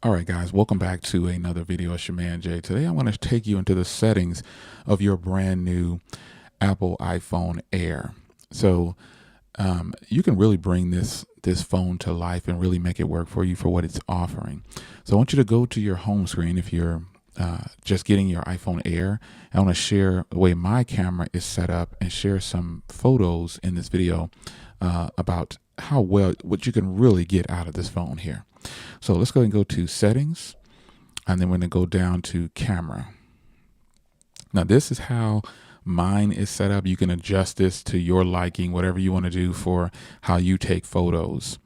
All right, guys, welcome back to another video. It's your man Jay. Today, I want to take you into the settings of your brand new Apple iPhone Air. So you can really bring this phone to life and really make it work for you for what it's offering. So I want you to go to your home screen if you're just getting your iPhone Air. I want to share the way my camera is set up and share some photos in this video about how what you can really get out of this phone here. So let's go ahead and go to settings, and then we're going to go down to camera. Now this is how mine is set up. You can adjust this to your liking, whatever you want to do for how you take photos.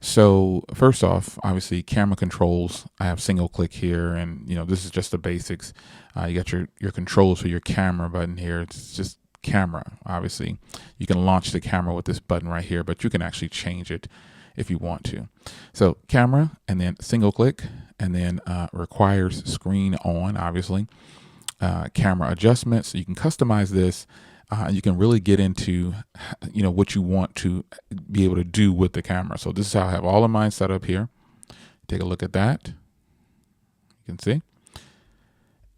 So first off, obviously camera controls. I have single click here, and this is just the basics. You got your controls for your camera button here. It's just camera. Obviously, you can launch the camera with this button right here, but you can actually change it if you want to. So camera, and then single click, and then requires screen on, obviously. Camera adjustments. You can customize this. You can really get into what you want to be able to do with the camera. So this is how I have all of mine set up here. Take a look at that. You can see.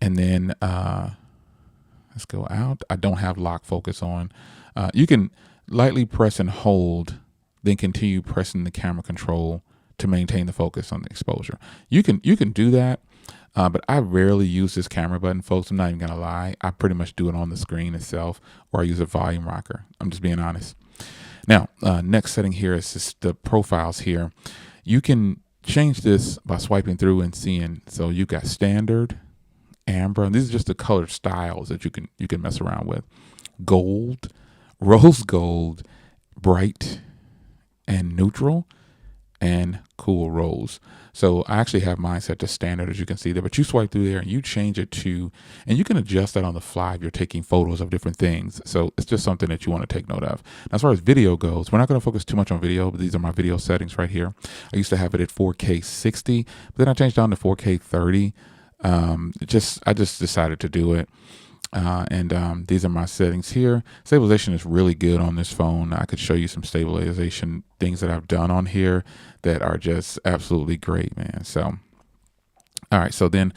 And then let's go out. I don't have lock focus on. You can lightly press and hold, then continue pressing the camera control to maintain the focus on the exposure. You can do that, but I rarely use this camera button, folks. I'm not even gonna lie. I pretty much do it on the screen itself, or I use a volume rocker. I'm just being honest. Now, next setting here is just the profiles here. You can change this by swiping through and seeing. So you got standard, amber, and these are just the color styles that you can mess around with. Gold, rose gold, bright, and neutral, and cool rose. So I actually have mine set to standard, as you can see there, but you swipe through there and you change it to, and you can adjust that on the fly if you're taking photos of different things. So it's just something that you want to take note of. Now, as far as video goes, we're not going to focus too much on video, but these are my video settings right here. I used to have it at 4K 60, but then I changed down to 4K 30. I just decided to do it. These are my settings here. Stabilization is really good on this phone. I could show you some stabilization things that I've done on here that are just absolutely great, man. So, all right. So then,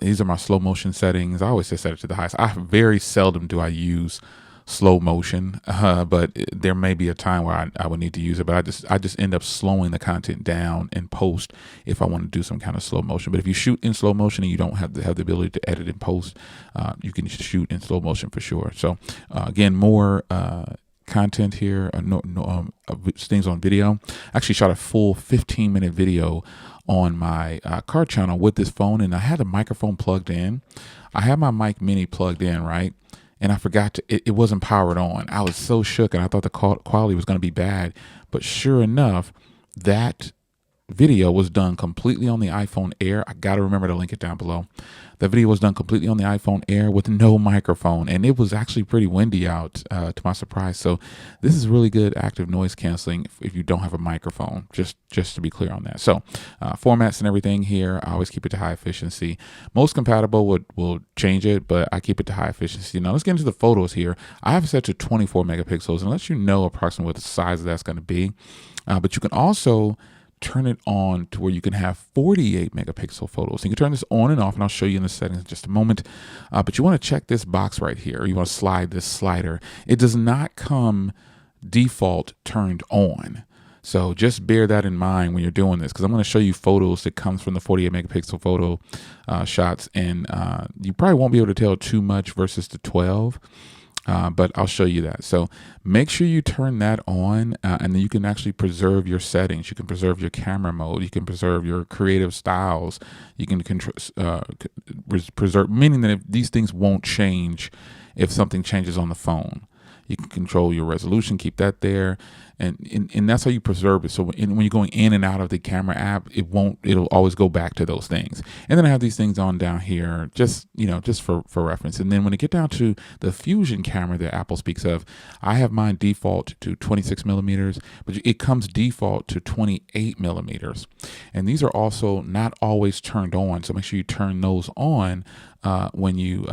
these are my slow motion settings. I always set it to the highest. I very seldom do I use slow motion, but there may be a time where I would need to use it, but I just end up slowing the content down in post if I want to do some kind of slow motion. But if you shoot in slow motion and you don't have the ability to edit in post, you can shoot in slow motion for sure. So again, more content here, things on video. I actually shot a full 15-minute video on my car channel with this phone, and I had the microphone plugged in. I had my mic mini plugged in, right? And I forgot it wasn't powered on. I was so shook, and I thought the quality was going to be bad. But sure enough, that video was done completely on the iPhone Air. I got to remember to link it down below. The video was done completely on the iPhone Air with no microphone, and it was actually pretty windy out, to my surprise. So this is really good active noise canceling if you don't have a microphone, just to be clear on that. So formats and everything here, I always keep it to high efficiency. Most compatible will change it, but I keep it to high efficiency. Now let's get into the photos here. I have it set to 24 megapixels and let you know approximately what the size of that's going to be. But you can also turn it on to where you can have 48 megapixel photos. You can turn this on and off, and I'll show you in the settings in just a moment. But you want to check this box right here. You want to slide this slider. It does not come default turned on. So just bear that in mind when you're doing this, because I'm going to show you photos that comes from the 48 megapixel photo shots, and you probably won't be able to tell too much versus the 12. But I'll show you that. So make sure you turn that on, and then you can actually preserve your settings. You can preserve your camera mode. You can preserve your creative styles. You can preserve, meaning that if these things won't change if something changes on the phone. You can control your resolution, keep that there, and that's how you preserve it. So when you're going in and out of the camera app, it'll always go back to those things. And then I have these things on down here, just for reference. And then when I get down to the Fusion camera that Apple speaks of, I have mine default to 26 millimeters, but it comes default to 28 millimeters. And these are also not always turned on, so make sure you turn those on when you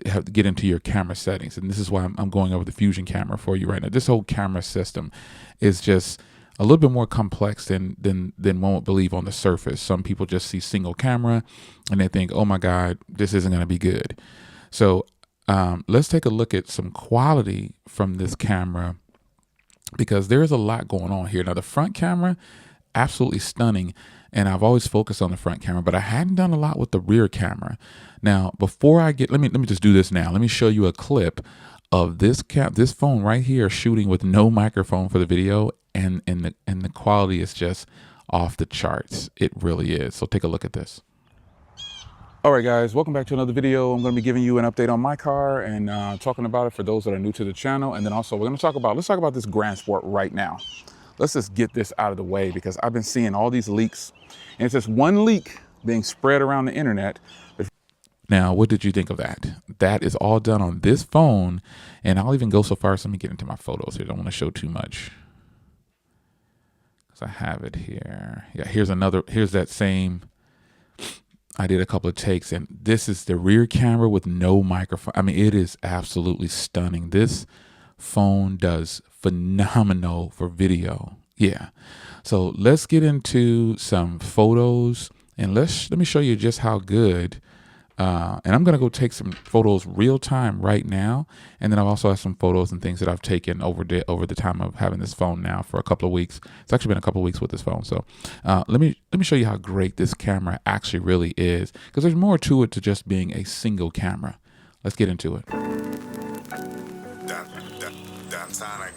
have to get into your camera settings. And this is why I'm going over the Fusion camera for you right now. This whole camera system is just a little bit more complex than one would believe on the surface. Some people just see single camera and they think, oh my God, this isn't going to be good. So let's take a look at some quality from this camera, because there is a lot going on here. Now, the front camera, absolutely stunning. And I've always focused on the front camera, but I hadn't done a lot with the rear camera. Now, before I get, let me just do this now. Let me show you a clip of this phone right here shooting with no microphone for the video, and the quality is just off the charts. It really is. So take a look at this. All right, guys, welcome back to another video. I'm going to be giving you an update on my car and talking about it for those that are new to the channel. And then also let's talk about this Grand Sport right now. Let's just get this out of the way, because I've been seeing all these leaks, and it's just one leak being spread around the internet. Now, what did you think of that? That is all done on this phone. And I'll even go so far as, let me get into my photos here. I don't want to show too much, because I have it here. Yeah, here's that same, I did a couple of takes, and this is the rear camera with no microphone. I mean, it is absolutely stunning. This phone does phenomenal for video. Yeah. So let's get into some photos, and let me show you just how good. And I'm going to go take some photos real time right now. And then I've also have some photos and things that I've taken over the time of having this phone now for a couple of weeks. It's actually been a couple of weeks with this phone. So let me show you how great this camera actually really is, because there's more to it to just being a single camera. Let's get into it. Sonic.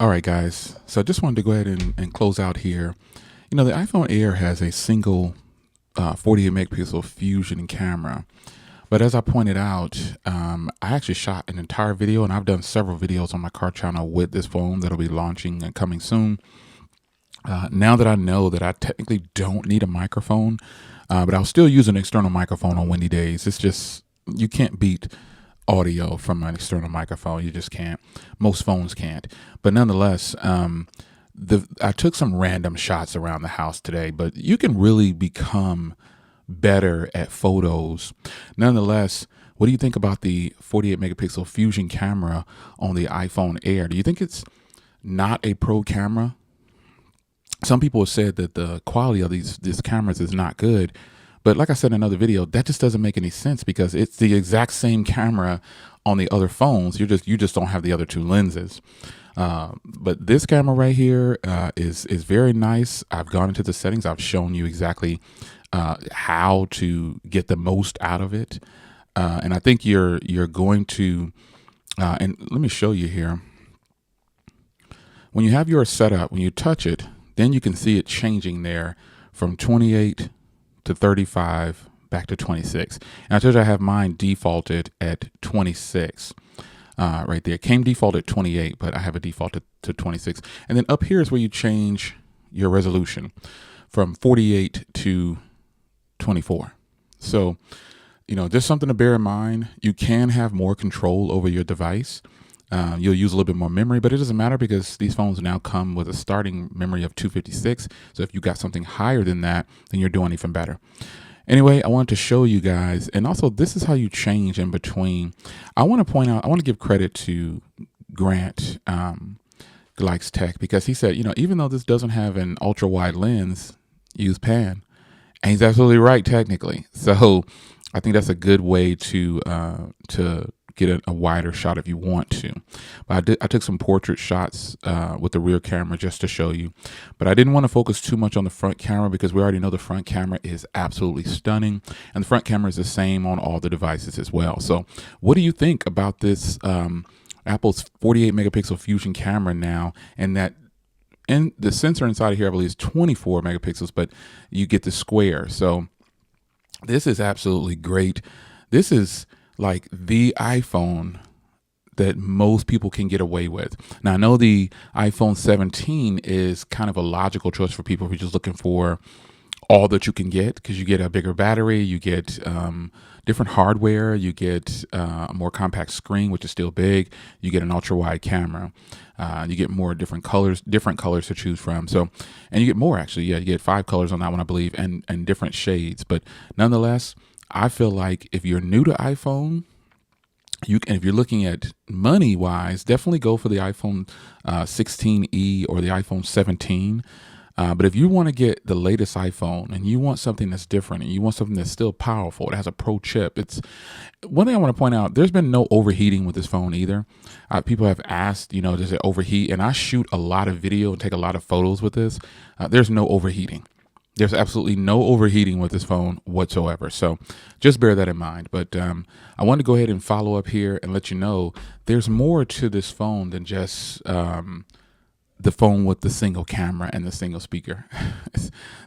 All right, guys. So I just wanted to go ahead and close out here. You know, the iPhone Air has a single 48 megapixel fusion camera. But as I pointed out, I actually shot an entire video, and I've done several videos on my car channel with this phone that'll be launching and coming soon. Now that I know that I technically don't need a microphone, but I'll still use an external microphone on windy days. It's just, you can't beat audio from an external microphone. You just can't. Most phones can't. But nonetheless, I took some random shots around the house today, but you can really become better at photos. Nonetheless, what do you think about the 48 megapixel fusion camera on the iPhone Air? Do you think it's not a pro camera? Some people have said that the quality of these cameras is not good. But like I said in another video, that just doesn't make any sense, because it's the exact same camera on the other phones. You just don't have the other two lenses. But this camera right here is very nice. I've gone into the settings. I've shown you exactly how to get the most out of it. And I think you're going to, and let me show you here. When you have yours set up, when you touch it, then you can see it changing there from 28 to 35 back to 26. And I told you I have mine defaulted at 26 right there. It came default at 28, but I have it defaulted to 26. And then up here is where you change your resolution from 48 to 24. So, you know, there's something to bear in mind. You can have more control over your device. You'll use a little bit more memory, but it doesn't matter, because these phones now come with a starting memory of 256. So if you got something higher than that, then you're doing even better. Anyway, I wanted to show you guys, and also this is how you change in between. I want to point out, I want to give credit to Grant Likes Tech, because he said, you know, even though this doesn't have an ultra wide lens, use pan. And he's absolutely right, technically. So I think that's a good way to get a wider shot if you want to. But I took some portrait shots with the rear camera just to show you. But I didn't want to focus too much on the front camera because we already know the front camera is absolutely stunning. And the front camera is the same on all the devices as well. So what do you think about this Apple's 48 megapixel Fusion camera now, and that and the sensor inside of here, I believe, is 24 megapixels, but you get the square. So this is absolutely great. This is like the iPhone that most people can get away with. Now, I know the iPhone 17 is kind of a logical choice for people who are just looking for all that you can get, because you get a bigger battery, you get different hardware, you get a more compact screen, which is still big, you get an ultra wide camera, you get more different colors to choose from. So, and you get more actually. Yeah, you get 5 colors on that one, I believe, and different shades. But nonetheless, I feel like if you're new to iPhone, if you're looking at money wise, definitely go for the iPhone 16e or the iPhone 17. But if you want to get the latest iPhone and you want something that's different and you want something that's still powerful, it has a pro chip. It's one thing I want to point out. There's been no overheating with this phone either. People have asked, does it overheat? And I shoot a lot of video and take a lot of photos with this. There's no overheating. There's absolutely no overheating with this phone whatsoever. So just bear that in mind. But I wanted to go ahead and follow up here and let you know there's more to this phone than just the phone with the single camera and the single speaker.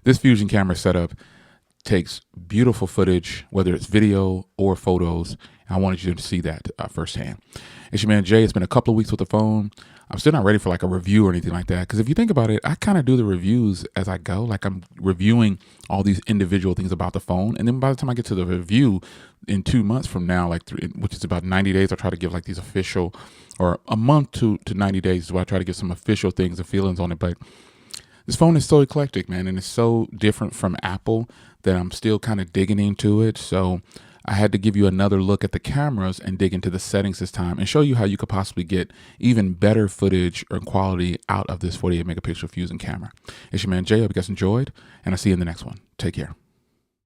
This Fusion camera setup takes beautiful footage, whether it's video or photos. I wanted you to see that firsthand. It's your man Jay. It's been a couple of weeks with the phone. I'm still not ready for like a review or anything like that, because if you think about it, I kind of do the reviews as I go. Like I'm reviewing all these individual things about the phone, and then by the time I get to the review in 2 months from now, which is about 90 days, I try to give like these official, or a month to 90 days is where I try to give some official things and feelings on it. But this phone is so eclectic, man, and it's so different from Apple that I'm still kind of digging into it. So I had to give you another look at the cameras and dig into the settings this time and show you how you could possibly get even better footage or quality out of this 48 megapixel Fusion camera. It's your man Jay. I hope you guys enjoyed, and I'll see you in the next one. Take care.